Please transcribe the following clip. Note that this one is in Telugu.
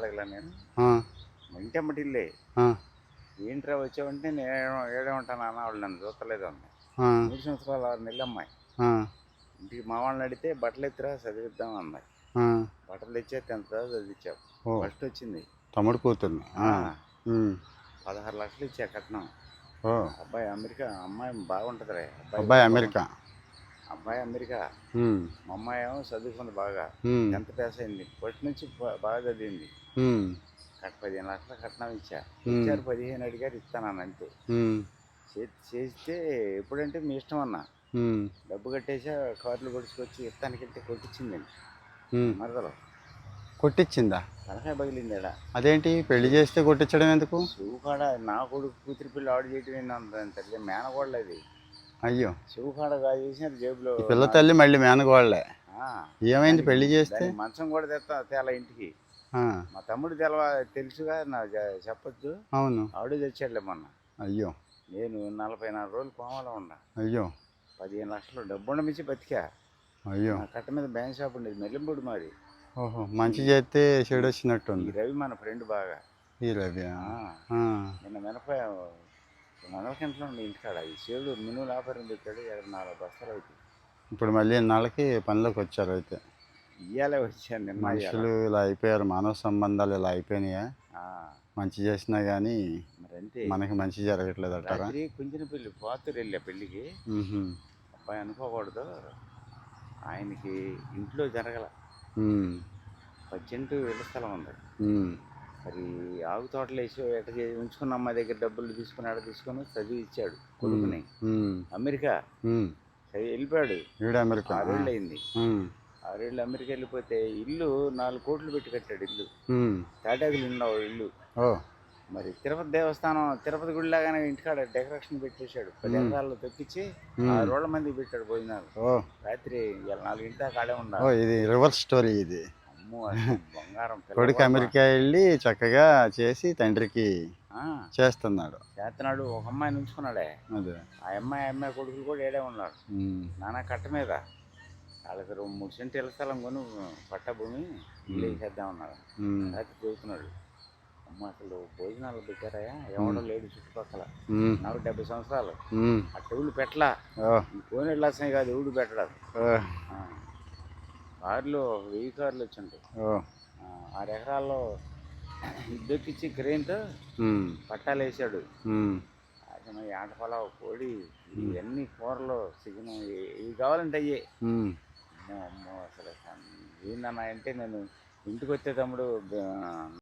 అడగలా నేను ఆ, ఇంటమ్మటి ఇల్లే ఆ, ఏంట్రా వచ్చావంటే నేను ఏడే ఉంటాను అన్న వాళ్ళు నన్ను చూస్తలేదు అమ్మాయి ఆ, 3 సంవత్సరాలు 6 నెలలు అమ్మాయి ఆ, ఇంటికి మా వాళ్ళని అడిగితే బట్టలు ఎత్తురా చదివిద్దాం అమ్మాయి ఆ. బట్టలు తెచ్చే 10th క్లాస్ చదివించావు ఓ ఫస్ట్ వచ్చింది తమ్ముడు కూతుర్ని. ఆ, ఉమ్, 16 లక్షలు ఇచ్చా కట్నం ఓ అబ్బాయి అమెరికా అమ్మాయి బాగుంటుందిరే అబ్బాయి అబ్బాయి కూడా అమెరికా. అబ్బాయి అమెరికా ఉమ్, మా అమ్మాయి ఏమో చదువుకుంది బాగా ఉమ్, 10th పాస్ అయింది ఫస్ట్ నుంచి బాగా చదివింది ఉమ్, 15 లక్షలు కట్నం ఇచ్చా ఉమ్, ఇచ్చారు 15 అడిగారు ఇస్తాను అంతే ఉమ్, చేస్తే ఎప్పుడంటే మీ ఇష్టం అన్న ఉమ్, డబ్బు కట్టేసా కార్లు కొడుచుకొచ్చి ఇస్తానికి వెళ్తే కొట్టించిందండి ఉమ్. మరదలు కొట్టించిందా? తలకాయ పగిలింది ఆడ అదేంటి పెళ్లి చేస్తే కొట్టించడం ఎందుకు? చెవు కాడ నా కొడుకు కూతురి పిల్ల ఆడు చేయటం ఏంటంటే మేనగోడలు అది అయ్యో, చెవు కాడ కాదు చేసిన జేబులో ఈ పిల్ల తల్లి మళ్ళీ మేనగోళ్ళే. ఆ, ఏమైంది పెళ్లి చేస్తే? దానికి మంచం కూడా తేలా ఇంటికి ఆ, మా తమ్ముడు తెలుసుగా నాకు చెప్పొచ్చు అవును. ఆవిడే తెచ్చాడులే మొన్న అయ్యో, నేను 44 రోజులు కోమలో ఉన్నా అయ్యో, 15 లక్షలు డబ్బు మించి బతికా అయ్యో. నా కట్ట మీద బ్యాంక్ షాప్ ఉండేది మెల్లంపూడి మాది ఓహో, మంచి చేస్తే చెడు ఈ వచ్చినట్టుంది. రవి మన ఫ్రెండ్ బాగా ఈ రవి. ఆ, నిన్న మినపాయ 200 గంటలు ఉండే ఇంటికాడ ఈ సేడు మినువులు వ్యాపారం పెట్టాడు 4 బస్తాలు అవుతుంది ఇప్పుడు మళ్ళీ ఇన్నాళ్ళకి పనిలోకి వచ్చారు అయితే. ఇయ్యాలే వచ్చాను నిన్న ఇయ్యాల. మనుషులు ఇలా అయిపోయారు, మానవ సంబంధాలు ఇలా అయిపోయినాయా? ఆ, మంచి చేసినా కానీ మరి అంతే మనకి మంచి జరగట్లేదు అంటారా? రాత్రి కొంచెం పెళ్ళి పాతూరు వెళ్ళా పెళ్ళికి మ్హూ. అబ్బాయి అనుకోకూడదు ఆయనకి ఇంట్లో జరగల మ్, 10 సెంటు ఇళ్ల స్థలం ఉంది మ్, మరి ఆగు తోటలు వేసి ఉంచుకున్న అమ్మాయి దగ్గర డబ్బులు తీసుకొని చదివి ఇచ్చాడు కొడుకుని మ్, అమెరికా మ్. వెళ్ళిపోయాడు ఈడ అమెరికా. 6 ఏళ్ళు అయింది మ్, 6 ఏళ్ళు అమెరికా వెళ్ళిపోతే ఇల్లు 4 కోట్లు పెట్టి కట్టాడు ఇల్లు మ్. తాటాకులు ఉన్నావు ఇల్లు ఓ మరి తిరుపతి దేవస్థానం తిరుపతి గుడి లాగానే ఇంటికాడ డెకరేషన్ పెట్టేశాడు 10 ఎకరాల్లో తొక్కించి 6 రోజుల మందికి పెట్టాడు భోజనాలు ఓ రాత్రి ఇలా 4 దాకా ఆడే ఓ ఉండాలి ఇది రివర్స్ స్టోరీ ఇది. అమ్మో అసలు బంగారం కొడుకు అమెరికా వెళ్ళి చక్కగా చేసి తండ్రికి చేస్తున్నాడు. చేస్తున్నాడు ఒక అమ్మాయిని ఉంచుకున్నాడే అదే. ఆ అమ్మాయి కొడుకులు కూడా ఏడే ఉన్నాడు మ్, నానా కట్ట మీద వాళ్ళకి 3 సెంటు ఇళ్ల స్థలం కొని పట్ట భూమి ఇల్లు వేసేద్దామన్నాడు మ్, రాత్రి చదువుతున్నాడు అమ్మ అసలు భోజనాలు పెట్టారా ఎవడో లేడు చుట్టుపక్కల మ్, నాకు 70 సంవత్సరాలు మ్. అట్ట ఊళ్ళు పెట్టలా ఓ, ఈ కోనేళ్ళు వస్తున్నాయి కాదు ఊళ్ళు పెట్టడాలు ఓ, కార్లు 1000 కార్లు వచ్చింటాయి ఓ. 6 ఎకరాల్లో దొక్కిచ్చి క్రెయిన్తో మ్, పట్టాలు వేసాడు మ్, అసలు ఆట పొలావు కోడి ఇవన్నీ కూరలు చికెన్ ఇవి కావాలంటే అయ్యే మ్. అమ్మో అమ్మో అసలు ఏందన్నా అంటే నేను ఇంటికి వచ్చే తమ్ముడు